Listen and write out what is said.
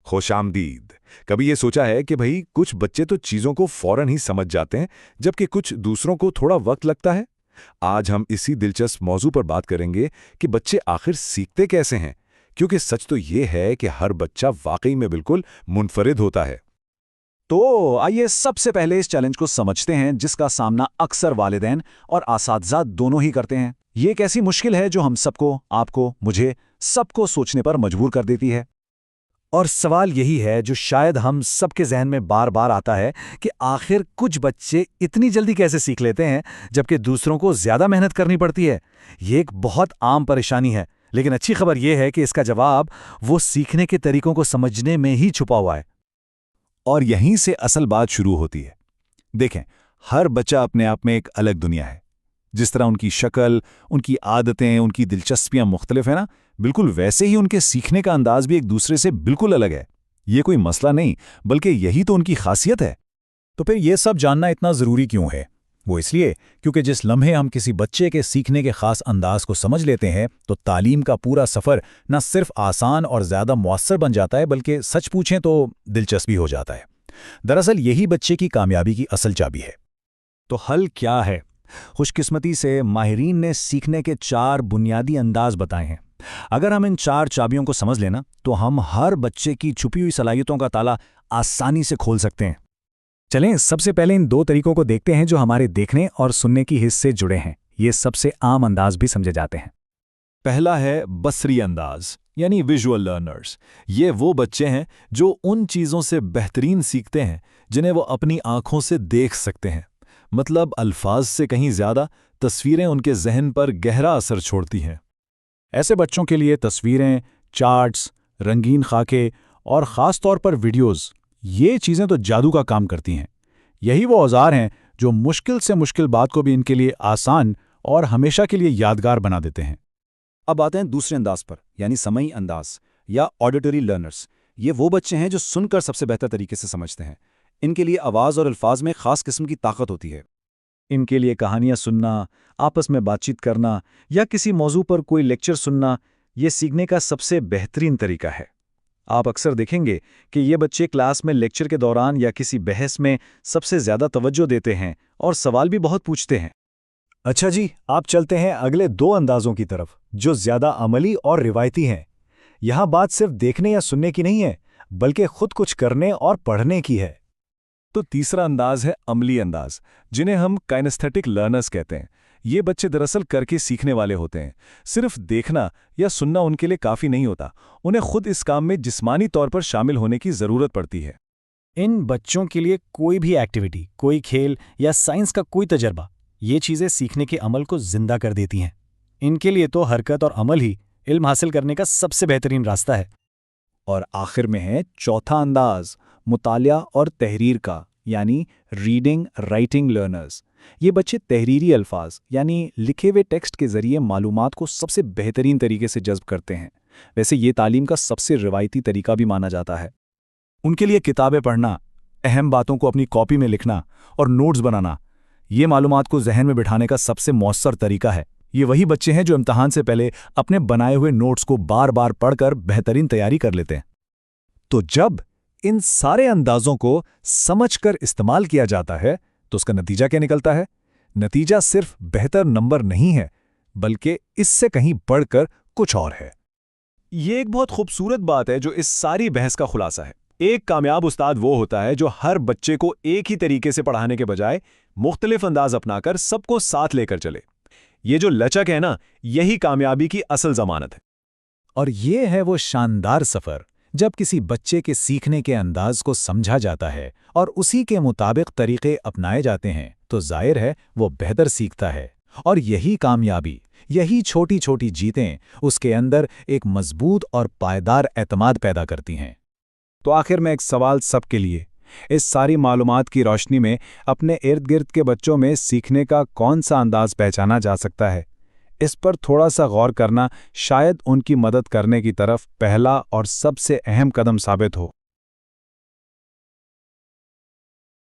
خوش آمدید۔ کبھی یہ سوچا ہے کہ بھئی کچھ بچے تو چیزوں کو فوراً ہی سمجھ جاتے ہیں جبکہ کچھ دوسروں کو تھوڑا وقت لگتا ہے؟ آج ہم اسی دلچسپ موضوع پر بات کریں گے کہ بچے آخر سیکھتے کیسے ہیں، کیونکہ سچ تو یہ ہے کہ ہر بچہ واقعی میں بالکل منفرد ہوتا ہے۔ تو آئیے سب سے پہلے اس چیلنج کو سمجھتے ہیں جس کا سامنا اکثر والدین اور اساتذہ دونوں ہی کرتے ہیں۔ یہ ایک ایسی مشکل ہے جو ہم سب کو، آپ کو، مجھے، سب کو سوچنے پر مجبور کر دیتی ہے۔ اور سوال یہی ہے جو شاید ہم سب کے ذہن میں بار بار آتا ہے کہ آخر کچھ بچے اتنی جلدی کیسے سیکھ لیتے ہیں جبکہ دوسروں کو زیادہ محنت کرنی پڑتی ہے۔ یہ ایک بہت عام پریشانی ہے، لیکن اچھی خبر یہ ہے کہ اس کا جواب وہ سیکھنے کے طریقوں کو سمجھنے میں ہی چھپا ہوا ہے۔ اور یہیں سے اصل بات شروع ہوتی ہے۔ دیکھیں، ہر بچہ اپنے آپ میں ایک الگ دنیا ہے۔ جس طرح ان کی شکل، ان کی عادتیں، ان کی دلچسپیاں مختلف ہیں نا، بالکل ویسے ہی ان کے سیکھنے کا انداز بھی ایک دوسرے سے بالکل الگ ہے۔ یہ کوئی مسئلہ نہیں، بلکہ یہی تو ان کی خاصیت ہے۔ تو پھر یہ سب جاننا اتنا ضروری کیوں ہے؟ وہ اس لیے کیونکہ جس لمحے ہم کسی بچے کے سیکھنے کے خاص انداز کو سمجھ لیتے ہیں تو تعلیم کا پورا سفر نہ صرف آسان اور زیادہ مؤثر بن جاتا ہے بلکہ سچ پوچھیں تو دلچسپ بھی ہو جاتا ہے۔ دراصل یہی بچے کی کامیابی کی اصل چابی ہے۔ تو حل کیا ہے؟ خوش قسمتی سے ماہرین نے سیکھنے کے 4 بنیادی انداز بتائے ہیں۔ اگر ہم ان 4 چابیوں کو سمجھ لینا تو ہم ہر بچے کی چھپی ہوئی صلاحیتوں کا تالا آسانی سے کھول سکتے ہیں۔ چلیں سب سے پہلے ان 2 طریقوں کو دیکھتے ہیں جو ہمارے دیکھنے اور سننے کی حس سے جڑے ہیں۔ یہ سب سے عام انداز بھی سمجھے جاتے ہیں۔ پہلا ہے بصری انداز، یعنی ویژول لرنرز۔ یہ وہ بچے ہیں جو ان چیزوں سے بہترین سیکھتے ہیں جنہیں وہ اپنی آنکھوں سے دیکھ سکتے ہیں۔ مطلب الفاظ سے کہیں زیادہ تصویریں ان کے ذہن پر گہرا اثر چھوڑتی ہیں۔ ایسے بچوں کے لیے تصویریں، چارٹس، رنگین خاکے اور خاص طور پر ویڈیوز، یہ چیزیں تو جادو کا کام کرتی ہیں۔ یہی وہ اوزار ہیں جو مشکل سے مشکل بات کو بھی ان کے لیے آسان اور ہمیشہ کے لیے یادگار بنا دیتے ہیں۔ اب آتے ہیں دوسرے انداز پر، یعنی سمعی انداز یا آڈیٹری لرنرز۔ یہ وہ بچے ہیں جو سن کر سب سے بہتر طریقے سے سمجھتے ہیں۔ ان کے لیے آواز اور الفاظ میں خاص قسم کی طاقت ہوتی ہے۔ ان کے لیے کہانیاں سننا، آپس میں بات چیت کرنا یا کسی موضوع پر کوئی لیکچر سننا، یہ سیکھنے کا سب سے بہترین طریقہ ہے۔ آپ اکثر دیکھیں گے کہ یہ بچے کلاس میں لیکچر کے دوران یا کسی بحث میں سب سے زیادہ توجہ دیتے ہیں اور سوال بھی بہت پوچھتے ہیں۔ اچھا جی، آپ چلتے ہیں اگلے 2 اندازوں کی طرف جو زیادہ عملی اور روایتی ہیں۔ یہاں بات صرف دیکھنے یا سننے کی نہیں ہے بلکہ خود کچھ کرنے اور پڑھنے کی ہے۔ تو تیسرا انداز ہے عملی انداز، جنہیں ہم کائنیستھیٹک لرنرز کہتے ہیں۔ یہ بچے دراصل کر کے سیکھنے والے ہوتے ہیں۔ صرف دیکھنا یا سننا ان کے لیے کافی نہیں ہوتا، انہیں خود اس کام میں جسمانی طور پر شامل ہونے کی ضرورت پڑتی ہے۔ ان بچوں کے لیے کوئی بھی ایکٹیویٹی، کوئی کھیل یا سائنس کا کوئی تجربہ، یہ چیزیں سیکھنے کے عمل کو زندہ کر دیتی ہیں۔ ان کے لیے تو حرکت اور عمل ہی علم حاصل کرنے کا سب سے بہترین راستہ ہے۔ اور آخر میں ہے چوتھا انداز، مطالعہ اور تحریر کا، یعنی ریڈنگ رائٹنگ لرنرز۔ یہ بچے تحریری الفاظ یعنی لکھے ہوئے ٹیکسٹ کے ذریعے معلومات کو سب سے بہترین طریقے سے جذب کرتے ہیں۔ ویسے یہ تعلیم کا سب سے روایتی طریقہ بھی مانا جاتا ہے۔ ان کے لیے کتابیں پڑھنا، اہم باتوں کو اپنی کاپی میں لکھنا اور نوٹس بنانا، یہ معلومات کو ذہن میں بٹھانے کا سب سے مؤثر طریقہ ہے۔ یہ وہی بچے ہیں جو امتحان سے پہلے اپنے بنائے ہوئے نوٹس کو بار بار پڑھ کر بہترین تیاری کر لیتے ہیں۔ تو جب ان سارے اندازوں کو سمجھ کر استعمال کیا جاتا ہے تو اس کا نتیجہ کیا نکلتا ہے؟ نتیجہ صرف بہتر نمبر نہیں ہے بلکہ اس سے کہیں بڑھ کر کچھ اور ہے۔ یہ ایک بہت خوبصورت بات ہے جو اس ساری بحث کا خلاصہ ہے۔ ایک کامیاب استاد وہ ہوتا ہے جو ہر بچے کو ایک ہی طریقے سے پڑھانے کے بجائے مختلف انداز اپنا کر سب کو ساتھ لے کر چلے۔ یہ جو لچک ہے نا، یہی کامیابی کی اصل ضمانت ہے۔ اور یہ ہے وہ شاندار سفر جب کسی بچے کے سیکھنے کے انداز کو سمجھا جاتا ہے اور اسی کے مطابق طریقے اپنائے جاتے ہیں تو ظاہر ہے وہ بہتر سیکھتا ہے۔ اور یہی کامیابی، یہی چھوٹی چھوٹی جیتیں اس کے اندر ایک مضبوط اور پائیدار اعتماد پیدا کرتی ہیں۔ تو آخر میں ایک سوال سب کے لیے، اس ساری معلومات کی روشنی میں اپنے ارد گرد کے بچوں میں سیکھنے کا کون سا انداز پہچانا جا سکتا ہے؟ اس پر تھوڑا سا غور کرنا شاید ان کی مدد کرنے کی طرف پہلا اور سب سے اہم قدم ثابت ہو۔